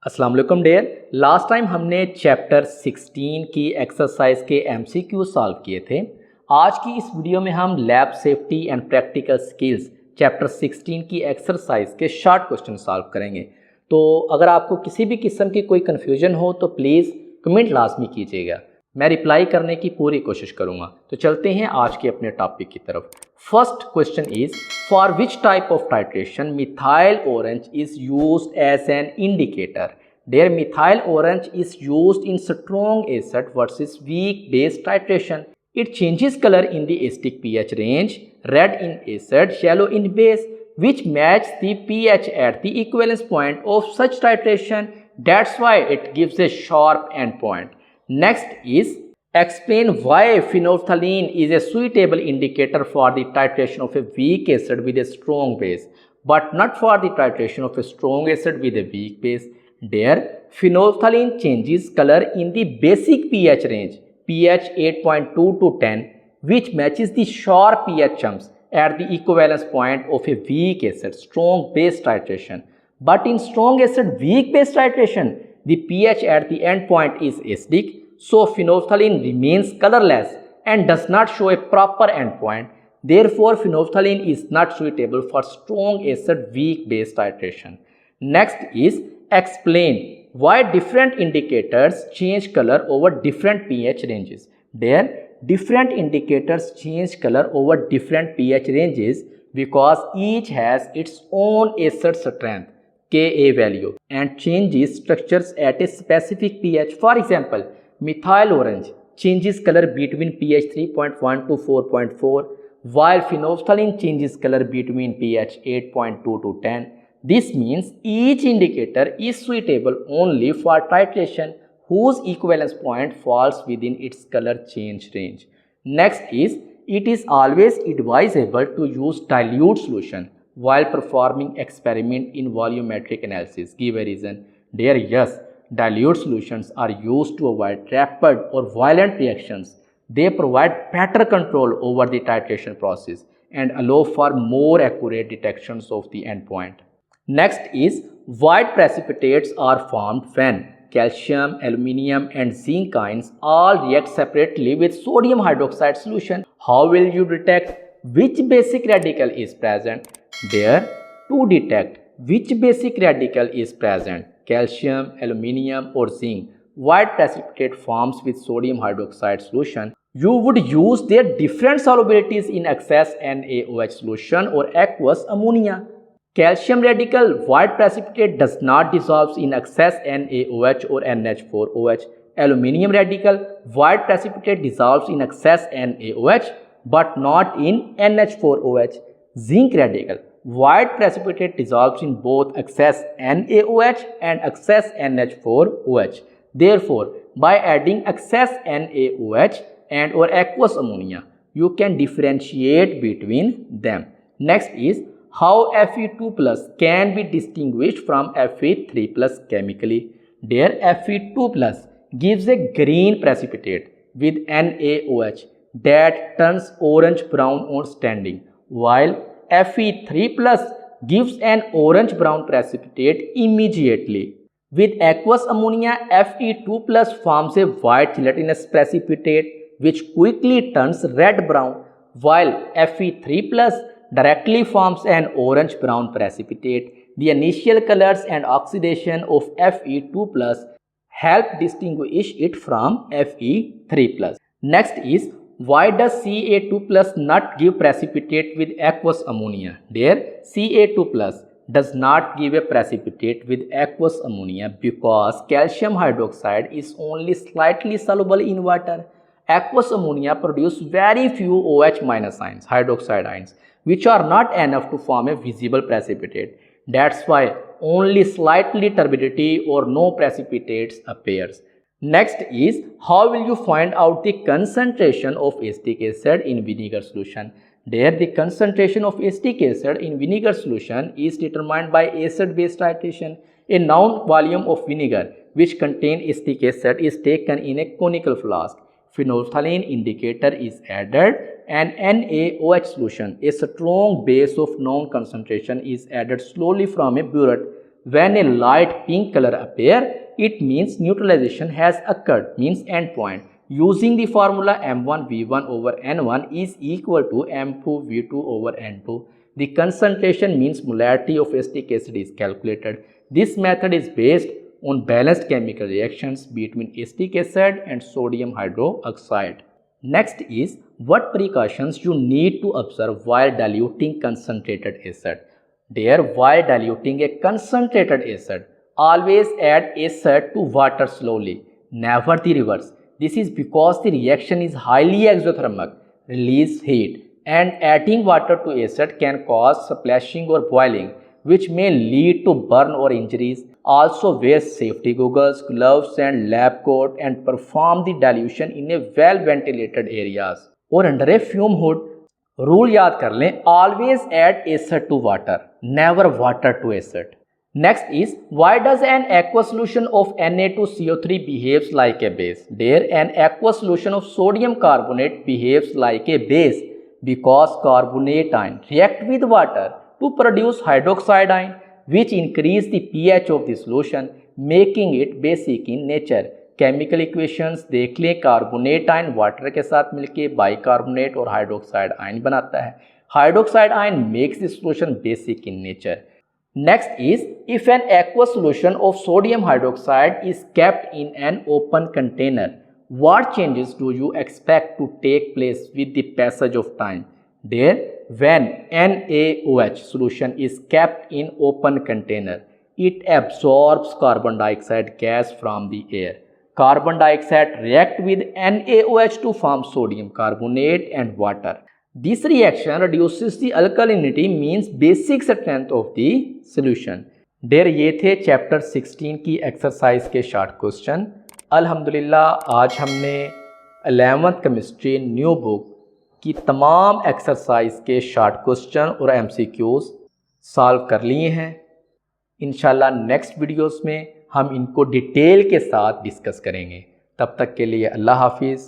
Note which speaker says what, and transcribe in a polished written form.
Speaker 1: अस्सलाम वालेकुम dear. Last time हमने चैप्टर 16 की एक्सरसाइज के MCQ सॉल्व किए थे। आज की इस वीडियो में हम lab safety and practical skills chapter 16 की एक्सरसाइज के शॉर्ट क्वेश्चन सॉल्व करेंगे। तो अगर आपको किसी भी किस्म की कोई कन्फ्यूजन हो तो प्लीज़ कमेंट लाजमी कीजिएगा, मैं रिप्लाई करने की पूरी कोशिश करूँगा। तो चलते हैं आज के अपने टॉपिक की तरफ। First question is, for which type of titration methyl orange is used as an indicator? Their methyl orange is used in strong acid versus weak base titration. It changes color in the acidic pH range, red in acid, yellow in base, which match the pH at the equivalence point of such titration. That's why it gives a sharp endpoint. Next is, explain why phenolphthalein is a suitable indicator for the titration of a weak acid with a strong base, but not for the titration of a strong acid with a weak base. There, phenolphthalein changes color in the basic pH range, pH 8.2 to 10, which matches the sharp pH jumps at the equivalence point of a weak acid strong base titration. But in strong acid weak base titration, the pH at the end point is acidic, so phenolphthalein remains colorless and does not show a proper endpoint. Therefore, phenolphthalein is not suitable for strong acid weak base titration. Next is, explain why different indicators change color over different pH ranges. There, different indicators change color over different pH ranges because each has its own acid strength Ka value and changes structures at a specific pH. For example, methyl orange changes color between pH 3.1 to 4.4, while phenolphthalein changes color between pH 8.2 to 10. This means each indicator is suitable only for titration whose equivalence point falls within its color change range. Next is, it is always advisable to use dilute solution while performing experiment in volumetric analysis. Give a reason. Dear, yes, dilute solutions are used to avoid rapid or violent reactions. They provide better control over the titration process and allow for more accurate detections of the endpoint. Next is, white precipitates are formed when calcium, aluminium and zinc ions all react separately with sodium hydroxide solution. How will you detect which basic radical is present? There, to detect which basic radical is present, calcium, aluminium or zinc, white precipitate forms with sodium hydroxide solution, you would use their different solubilities in excess NaOH solution or aqueous ammonia. Calcium radical white precipitate does not dissolve in excess NaOH or NH4OH. Aluminium radical white precipitate dissolves in excess NaOH but not in NH4OH. Zinc radical white precipitate dissolves in both excess NaOH and excess NH4OH. Therefore, by adding excess NaOH and or aqueous ammonia, you can differentiate between them. Next is, how Fe2 plus can be distinguished from Fe3 plus chemically. There, Fe2 plus gives a green precipitate with NaOH that turns orange brown on standing, while Fe3 plus gives an orange brown precipitate immediately. With aqueous ammonia, Fe2 plus forms a white gelatinous precipitate which quickly turns red brown, while Fe3 plus directly forms an orange-brown precipitate. The initial colors and oxidation of Fe2 plus help distinguish it from Fe3 plus. Next is, why does Ca2 plus not give precipitate with aqueous ammonia? There, Ca2 plus does not give a precipitate with aqueous ammonia because calcium hydroxide is only slightly soluble in water. Aqueous ammonia produce very few OH minus ions, hydroxide ions, which are not enough to form a visible precipitate. That's why only slightly turbidity or no precipitates appears. Next is, how will you find out the concentration of acetic acid in vinegar solution? There, the concentration of acetic acid in vinegar solution is determined by acid-base titration. A known volume of vinegar which contains acetic acid is taken in a conical flask. Phenolphthalein indicator is added and NaOH solution, a strong base of known concentration, is added slowly from a burette. When a light pink color appear, it means neutralization has occurred, means end point. Using the formula M1V1 over N1 is equal to M2V2 over N2. The concentration means molarity of acetic acid is calculated. This method is based on balanced chemical reactions between acetic acid and sodium hydroxide. Next is what precautions you need to observe while diluting concentrated acid. There, while diluting a concentrated acid, always add acid to water slowly, never the reverse. This is because the reaction is highly exothermic, release heat, and adding water to acid can cause splashing or boiling, which may lead to burn or injuries. Also wear safety goggles, gloves and lab coat and perform the dilution in a well ventilated areas or under a fume hood. Rule याद कर लें, always add acid to water, never water to acid. Next is, why does an aqueous solution of Na2CO3 behaves like a base? There, an aqueous solution of sodium carbonate behaves like a base because carbonate ion react with water to produce hydroxide ion, which increase the pH of the solution, making it basic in nature. Chemical equations देख लें, carbonate ion water के साथ मिलकर bicarbonate और hydroxide ion बनाता है. Hydroxide ion makes the solution basic in nature. Next is, if an aqueous solution of sodium hydroxide is kept in an open container, what changes do you expect to take place with the passage of time? There, when NaOH solution is kept in open container, it absorbs carbon dioxide gas from the air. Carbon dioxide react with NaOH to form sodium carbonate and water. This reaction reduces the alkalinity, means basic strength of the solution. Dear, ये थे chapter 16 की exercise के short question. अल्हम्दुलिल्लाह आज हमने 11th chemistry new book की तमाम exercise के शॉर्ट क्वेश्चन और MCQs सॉल्व कर लिए हैं. इंशाल्लाह नेक्स्ट वीडियोस में हम इनको डिटेल के साथ डिस्कस करेंगे. तब तक के लिए अल्लाह हाफिज़.